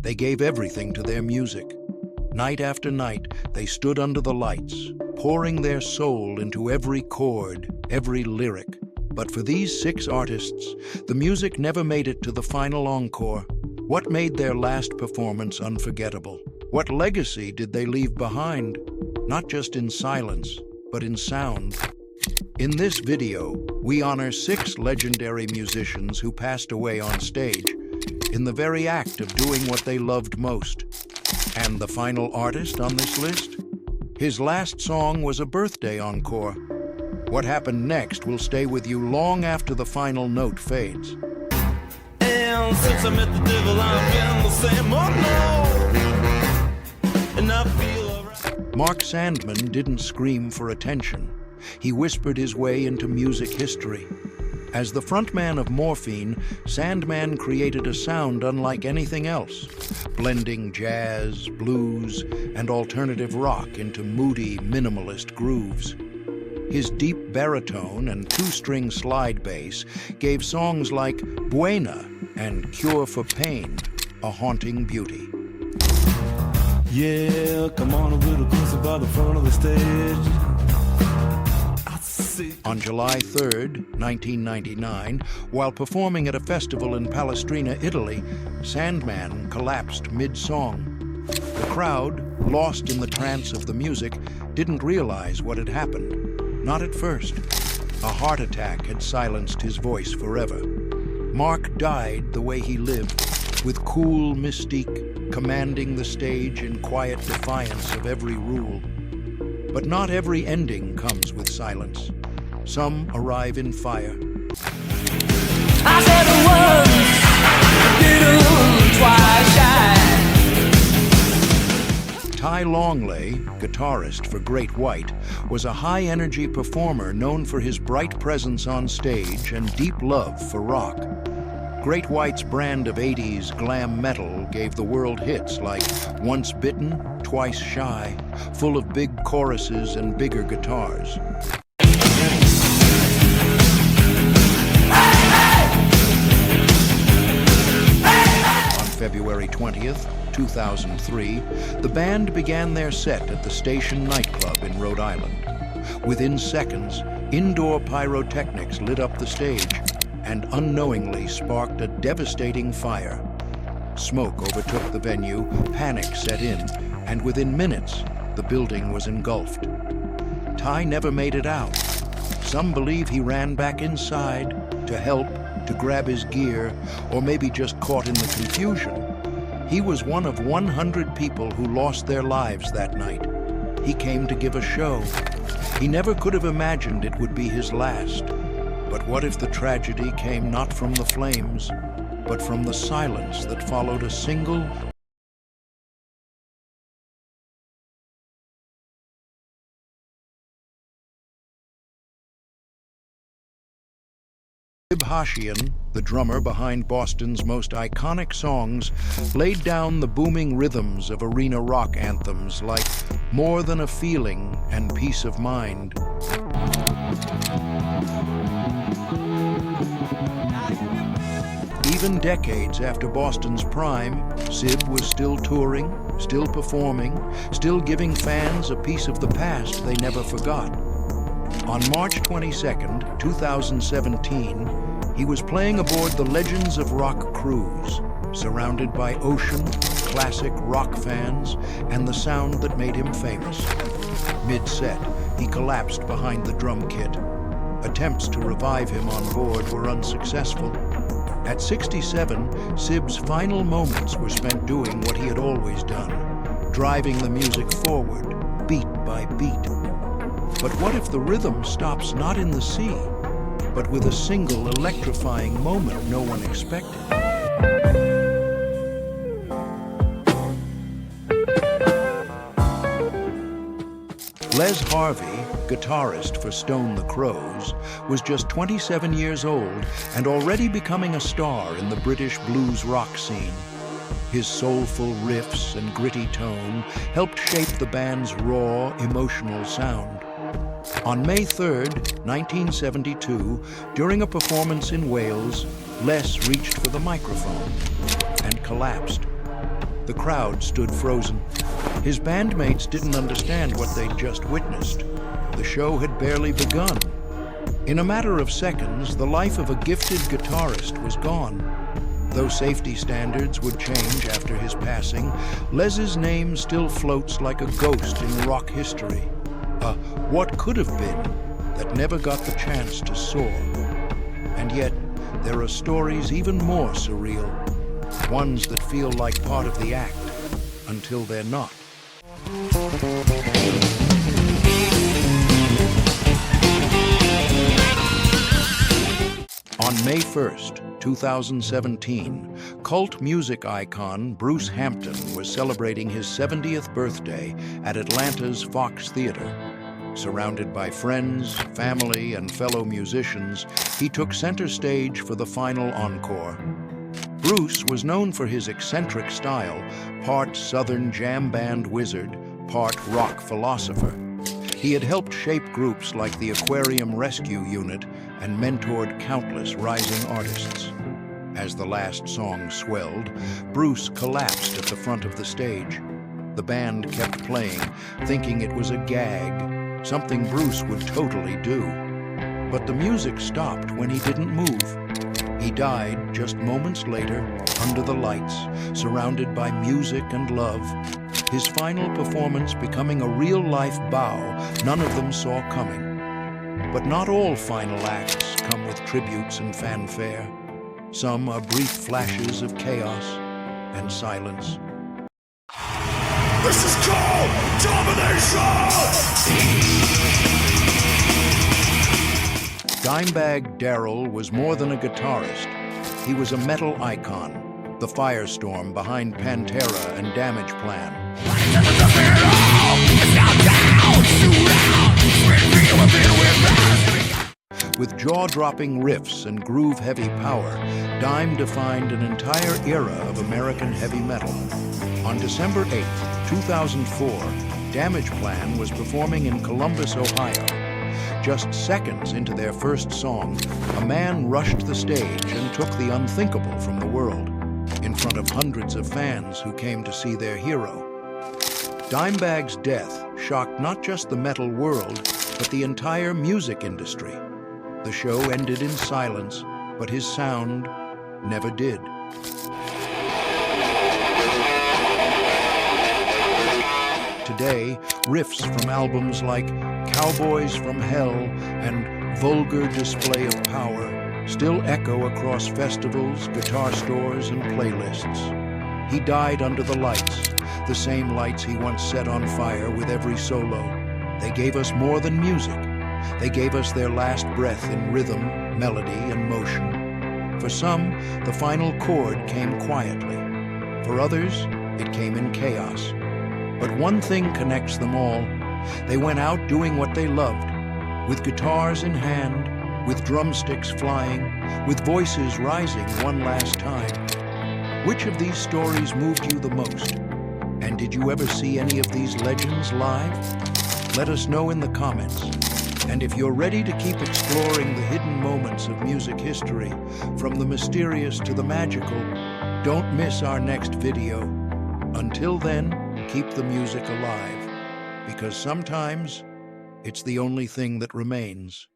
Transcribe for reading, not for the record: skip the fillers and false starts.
They gave everything to their music. Night after night, they stood under the lights, pouring their soul into every chord, every lyric. But for these 6 artists, the music never made it to the final encore. What made their last performance unforgettable? What legacy did they leave behind? Not just in silence, but in sound. In this video, we honor 6 legendary musicians who passed away on stage, in the very act of doing what they loved most. And the final artist on this list? His last song was a birthday encore. What happened next will stay with you long after the final note fades. And since I met the devil, I've been the same, oh no. And I feel alright. Mark Sandman didn't scream for attention. He whispered his way into music history. As the frontman of Morphine, Sandman created a sound unlike anything else, blending jazz, blues, and alternative rock into moody, minimalist grooves. His deep baritone and 2-string slide bass gave songs like Buena and Cure for Pain a haunting beauty. Yeah, come on a little closer by the front of the stage. On July 3rd, 1999, while performing at a festival in Palestrina, Italy, Sandman collapsed mid-song. The crowd, lost in the trance of the music, didn't realize what had happened. Not at first. A heart attack had silenced his voice forever. Mark died the way he lived, with cool mystique, commanding the stage in quiet defiance of every rule. But not every ending comes with silence. Some arrive in fire. I said it once, did twice shy. Ty Longley, guitarist for Great White, was a high-energy performer known for his bright presence on stage and deep love for rock. Great White's brand of 80s glam metal gave the world hits like Once Bitten, Twice Shy, full of big choruses and bigger guitars. On February 20th, 2003, the band began their set at the Station nightclub in Rhode Island. Within seconds, indoor pyrotechnics lit up the stage and unknowingly sparked a devastating fire. Smoke overtook the venue, panic set in, and within minutes, the building was engulfed. Ty never made it out. Some believe he ran back inside to help, to grab his gear, or maybe just caught in the confusion. He was one of 100 people who lost their lives that night. He came to give a show. He never could have imagined it would be his last. But what if the tragedy came not from the flames, but from the silence that followed a single Sib Hashian, the drummer behind Boston's most iconic songs, laid down the booming rhythms of arena rock anthems like More Than a Feeling and Peace of Mind. Even decades after Boston's prime, Sib was still touring, still performing, still giving fans a piece of the past they never forgot. On March 22nd, 2017, he was playing aboard the Legends of Rock cruise, surrounded by ocean, classic rock fans, and the sound that made him famous. Mid-set, he collapsed behind the drum kit. Attempts to revive him on board were unsuccessful. At 67, Sib's final moments were spent doing what he had always done, driving the music forward, beat by beat. But what if the rhythm stops not in the sea, but with a single electrifying moment no one expected? Les Harvey, guitarist for Stone the Crows, was just 27 years old and already becoming a star in the British blues rock scene. His soulful riffs and gritty tone helped shape the band's raw, emotional sound. On May 3rd, 1972, during a performance in Wales, Les reached for the microphone and collapsed. The crowd stood frozen. His bandmates didn't understand what they'd just witnessed. The show had barely begun. In a matter of seconds, the life of a gifted guitarist was gone. Though safety standards would change after his passing, Les's name still floats like a ghost in rock history. A what could have been that never got the chance to soar. And yet, there are stories even more surreal, ones that feel like part of the act, until they're not. On May 1st, 2017, cult music icon Bruce Hampton was celebrating his 70th birthday at Atlanta's Fox Theater. Surrounded by friends, family, and fellow musicians, he took center stage for the final encore. Bruce was known for his eccentric style, part Southern jam band wizard, part rock philosopher. He had helped shape groups like the Aquarium Rescue Unit and mentored countless rising artists. As the last song swelled, Bruce collapsed at the front of the stage. The band kept playing, thinking it was a gag, something Bruce would totally do. But the music stopped when he didn't move. He died just moments later, under the lights, surrounded by music and love. His final performance becoming a real-life bow none of them saw coming. But not all final acts come with tributes and fanfare. Some are brief flashes of chaos and silence. This is called domination! Dimebag Darrell was more than a guitarist. He was a metal icon, the firestorm behind Pantera and Damageplan. With jaw-dropping riffs and groove-heavy power, Dime defined an entire era of American heavy metal. On December 8, 2004, Damageplan was performing in Columbus, Ohio. Just seconds into their first song, a man rushed the stage and took the unthinkable from the world, in front of hundreds of fans who came to see their hero. Dimebag's death shocked not just the metal world, but the entire music industry. The show ended in silence, but his sound never did. Today, riffs from albums like Cowboys from Hell and Vulgar Display of Power still echo across festivals, guitar stores, and playlists. He died under the lights, the same lights he once set on fire with every solo. They gave us more than music. They gave us their last breath in rhythm, melody, and motion. For some, the final chord came quietly. For others, it came in chaos. But one thing connects them all. They went out doing what they loved, with guitars in hand, with drumsticks flying, with voices rising one last time. Which of these stories moved you the most? And did you ever see any of these legends live? Let us know in the comments. And if you're ready to keep exploring the hidden moments of music history, from the mysterious to the magical, don't miss our next video. Until then, keep the music alive, because sometimes it's the only thing that remains.